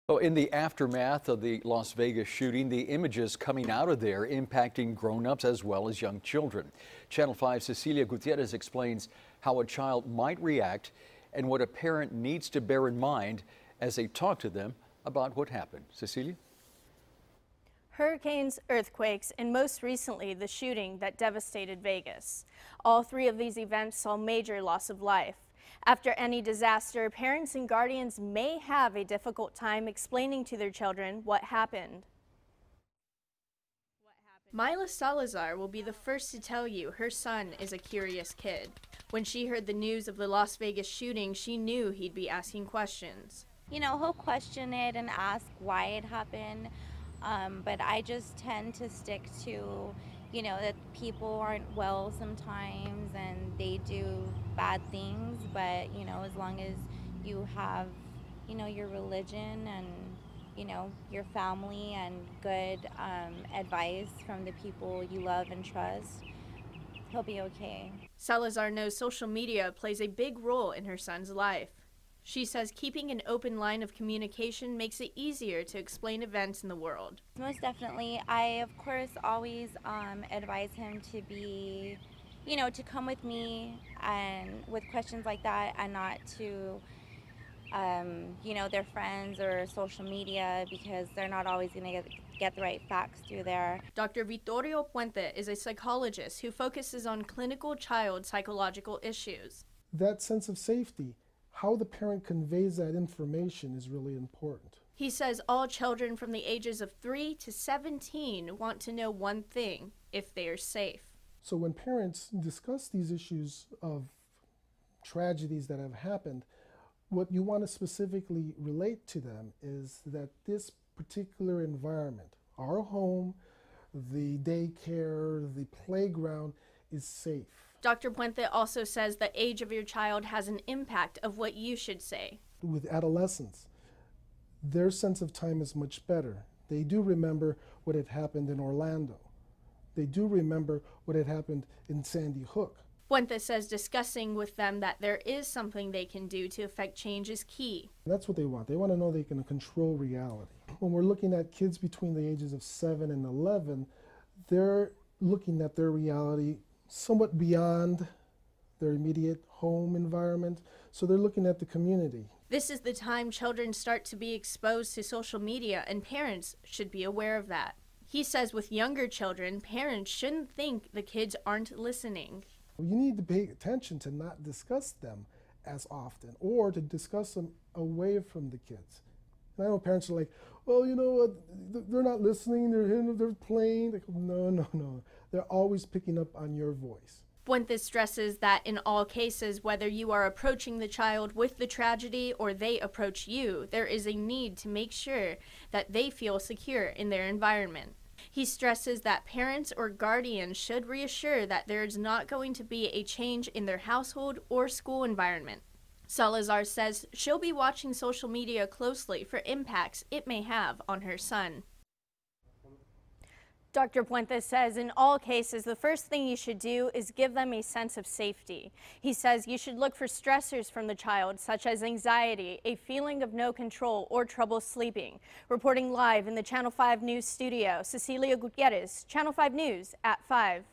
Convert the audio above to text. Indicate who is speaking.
Speaker 1: Well, in the aftermath of the Las Vegas shooting, the images coming out of there impacting grown-ups as well as young children. Channel 5's Cecilia Gutierrez explains how a child might react and what a parent needs to bear in mind as they talk to them about what happened. Cecilia?
Speaker 2: Hurricanes, earthquakes, and most recently the shooting that devastated Vegas. All three of these events saw major loss of life. After any disaster, parents and guardians may have a difficult time explaining to their children what happened. Myla Salazar will be the first to tell you her son is a curious kid. When she heard the news of the Las Vegas shooting, she knew he'd be asking questions.
Speaker 3: You know, he'll question it and ask why it happened, but I just tend to stick to, you know, that people aren't well sometimes and they do bad things, but, you know, as long as you have, you know, your religion and, you know, your family and good advice from the people you love and trust, he'll be okay.
Speaker 2: Salazar knows social media plays a big role in her son's life. She says keeping an open line of communication makes it easier to explain events in the world.
Speaker 3: Most definitely. I, of course, always advise him to be, you know, to come with me and with questions like that and not to, you know, their friends or social media, because they're not always going to get the right facts through there.
Speaker 2: Dr. Vittorio Puente is a psychologist who focuses on clinical child psychological issues.
Speaker 4: That sense of safety, how the parent conveys that information, is really important.
Speaker 2: He says all children from the ages of 3 to 17 want to know one thing: if they are safe.
Speaker 4: So when parents discuss these issues of tragedies that have happened, what you want to specifically relate to them is that this particular environment, our home, the daycare, the playground, is safe.
Speaker 2: Dr. Puente also says the age of your child has an impact of what you should say.
Speaker 4: With adolescents, their sense of time is much better. They do remember what had happened in Orlando. They do remember what had happened in Sandy Hook.
Speaker 2: Puente says discussing with them that there is something they can do to affect change is key.
Speaker 4: That's what they want. They want to know they can control reality. When we're looking at kids between the ages of 7 and 11, they're looking at their reality somewhat beyond their immediate home environment, so they're looking at the community.
Speaker 2: This is the time children start to be exposed to social media, and parents should be aware of that. He says with younger children, parents shouldn't think the kids aren't listening.
Speaker 4: You need to pay attention to not discuss them as often, or to discuss them away from the kids. And I know parents are like, well, you know what, they're not listening, they're playing. Like, no. They're always picking up on your voice.
Speaker 2: Puente stresses that in all cases, whether you are approaching the child with the tragedy or they approach you, there is a need to make sure that they feel secure in their environment. He stresses that parents or guardians should reassure that there is not going to be a change in their household or school environment. Salazar says she'll be watching social media closely for impacts it may have on her son. Dr. Puente says in all cases, the first thing you should do is give them a sense of safety. He says you should look for stressors from the child, such as anxiety, a feeling of no control, or trouble sleeping. Reporting live in the Channel 5 News studio, Cecilia Gutierrez, Channel 5 News at 5.